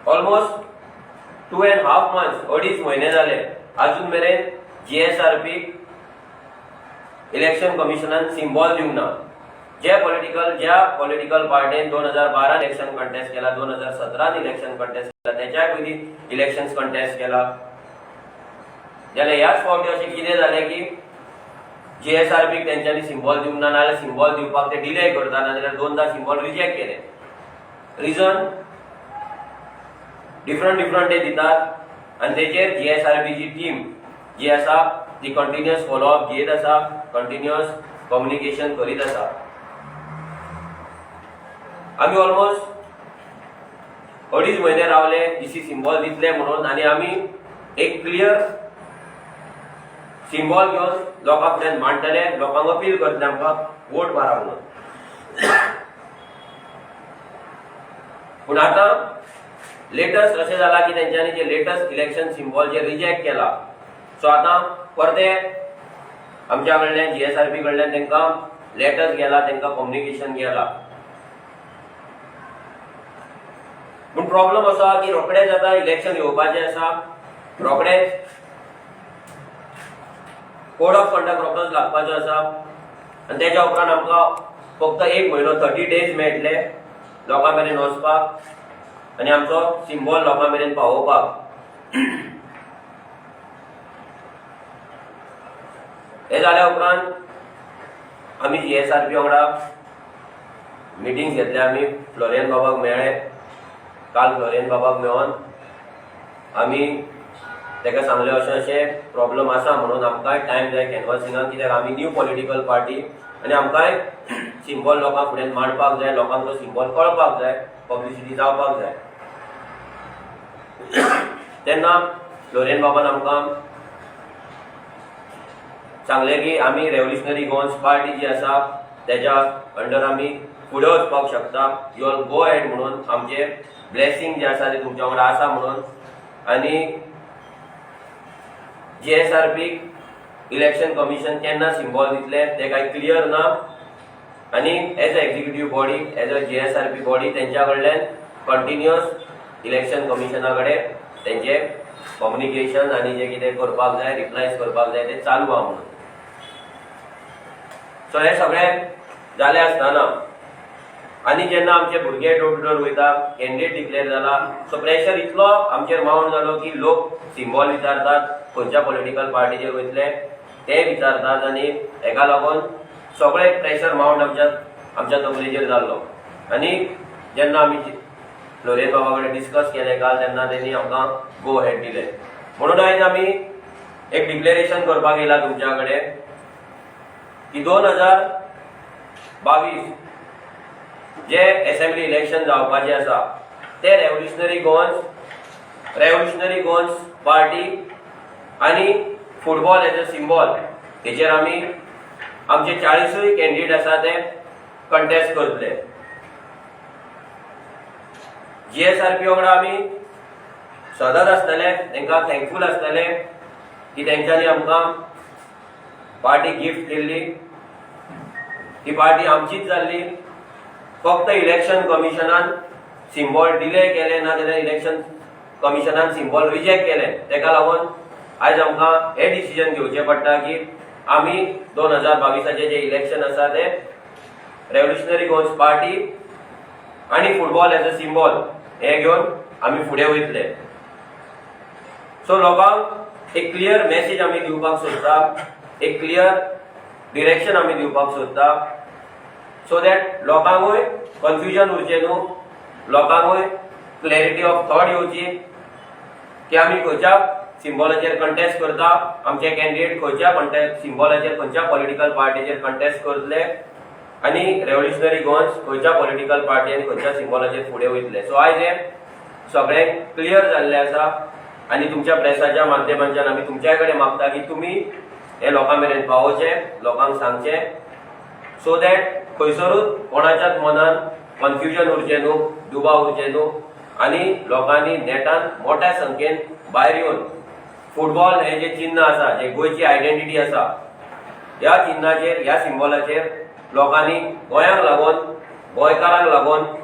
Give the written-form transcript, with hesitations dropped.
Almost 2.5 months, 2.5 महिने झाले अजून मेरेन GSRP इलेक्शन कमिशनान सिम्बॉल दिवंक ना. ज्या पॉलिटिकल पार्टीन 2012 इलेक्शन कंटेस्ट केला, 2017 इलेक्शन कंटेस्ट केला, त्याच्या पयलीं इलेक्शन कंटेस्ट केला, जाल्यार ह्याच फावटी अशें कितें जालें की GSRP तेंच्यांनी सिम्बॉल दिवंक ना, नाल्यार सिम्बॉल दिवपाक ते डिले करता, नाजाल्यार 2दा सिम्बॉल रिजेक्ट केले. रिजन डिफरंट ते दितात आनी तेचेर GSRP ची टीम जी आसा ती कंटिन्युअस फॉलोअप घेत आसा, कंटिन्युअस कम्युनिकेशन करीत आसा. आमी ऑलमोस्ट 2.5 महिने रावले इसी सिम्बॉल दितले म्हणून, आनी आमी एक क्लियर सिम्बॉल घेवन लोकां फुड्यान मांडटले, लोकांक अपील करतले आमकां वोट मारा म्हणून. पूण आतां लेटस्ट अशें जाला की तेंच्यांनी जे लेटस्ट इलेक्शन सिम्बॉल जे रिजेक्ट केला, सो आतां परते आमच्या कडल्यान GSRP कडल्यान तेंकां लेटर्स गेला, तेंकां कम्युनिकेशन गेला. पूण प्रॉब्लम असो आहा की रोखडेच आतां इलेक्शन येवपाचें आसा, रोखडेच कोड ऑफ कंडक्ट रोखडोच लागपाचो आसा, आनी तेच्या उपरांत आमकां फक्त 1 म्हयनो 30 days मेळटले लोकां मेरेन वचपाक आनी आमचो सिम्बॉल लोकां मेरेन पावोवपाक. हे जाल्या उपरांत आमी GSRP वांगडा मिटिंग्स घेतले. आमी फ्लोरियन बाबाक मेळ्ळे. काल फ्लोरियन बाबाक मेळोन आमी तेका सांगले अशें प्रॉब्लम आसा म्हणून आमकांय टायम जाय कॅनवासिंगाक, कित्याक आमी न्यू पॉलिटिकल पार्टी आनी आमकांय सिम्बॉल लोकां फुड्यान मांडपाक जाय, लोकांक तो सिम्बॉल कळपाक जाय, पब्लिसिटी जावपाक जाय. तेन्ना फ्लोरियन बाबान आमकां सांगलें की आमी रेव्होल्युशनरी गोवन्स पार्टी जी आसा तेच्या अंडर आमी फुडें वचपाक शकता. यू ऑल गो हेड म्हणून आमचे ब्लेसिंग जे आसा ते तुमच्या वांगडा आसा म्हणून. आनी GSRP इलेक्शन कमिशन केन्ना सिम्बॉल दितले ते कांय क्लियर ना, आनी as a executive body, as a GSRP body तेंच्या कडल्यान कंटिन्युअस इलेक्शन कमिशना कडेन तेंचे कम्युनिकेशन आनी जे कितें करपाक जाय, रिप्लायज करपाक जाय ते चालू आहा म्हणून. सो हे सगळें जालें आसतना आनी जेन्ना आमचे भुरगे डोर टू डोर वयता, कॅन्डिडेट डिक्लेअर जाला, सो प्रेशर इतलो आमचेर मावंट जालो की लोक सिम्बॉल विचारतात, खंयच्या पॉलिटिकल पार्टीचेर वयतले ते विचारतात, आनी हेका लागून सगळें प्रेशर मावंट आमच्या तकलेचेर जाल्लो. आनी जेन्ना आमी फ्लोरियन बाबा कडेन डिस्कस केलें काल, तेन्ना तेणी आमकां गो हेड दिलें. म्हणून आयज आमी एक डिक्लेरेशन करपाक येयला तुमच्या कडेन की 2022 जे असेंब्ली इलेक्शन जावपाचे आसा ते रेव्होल्युशनरी गोवन्स पार्टी आनी फुटबॉल एज अ सिम्बॉल हेचेर आमी आमचे 40 कॅन्डिडेट आसा ते कंटेस्ट करतले. GSRP वांगडा आमी सदांच आसतले, तेंकां थँकफूल आसतले की तेंच्यांनी आमकां पार्टी गिफ्ट केल्ली. ती पार्टी आमचीच जाल्ली. फक्त इलेक्शन कमिशनान सिम्बॉल डिले केले, ना जाल्यार इलेक्शन कमिशनान सिम्बॉल रिजेक्ट केले. तेका लागून आयज आमकां हे डिसिजन घेवचें पडटा की आमी 2022 जे इलेक्शन आसा ते रेव्होल्युशनरी गोवन्स पार्टी आनी फुटबॉल एज अ सिम्बॉल हे घेवन आमी फुडें वयतले. सो लोकांक एक क्लियर मेसेज आमी दिवपाक सोदता, एक क्लियर डिरेक्शन आमी दिवपाक सोदता, सो दॅट लोकांकूय कन्फ्युजन उरचें न्हू, लोकांकूय क्लॅरिटी ऑफ थॉट येवची की आमी खंयच्या सिम्बॉलाचेर कंटेस्ट करता, आमचे कॅन्डिडेट खंयच्या सिम्बॉलाचेर, खंयच्या पॉलिटिकल पार्टीचेर कंटेस्ट करतले, आनी रेव्होल्युशनरी गोवन्स खंयच्या पॉलिटिकल पार्टी आनी खंयच्या सिम्बॉलाचेर फुडें वयतले. सो आयज हे सगळें क्लियर जाल्लें आसा, आनी तुमच्या प्रेसाच्या माध्यमांतल्यान आमी तुमच्या कडेन मागता की तुमी हे लोकां मेरेन पावोवचें, लोकांक सांगचें, सो दॅट खंयसरूच कोणाच्याच मनान कन्फ्युजन उरचें न्हू, दुबाव उरचें न्हू, आनी लोकांनी नेटान मोठ्या संख्येन भायर येवन फुटबॉल हे जे चिन्ह आसा, जे गोंयची आयडेंटिटी आसा, ह्या चिन्हाचेर, ह्या सिम्बॉलाचेर लोकांनी गोंयांक लागून, गोंयकारांक लागून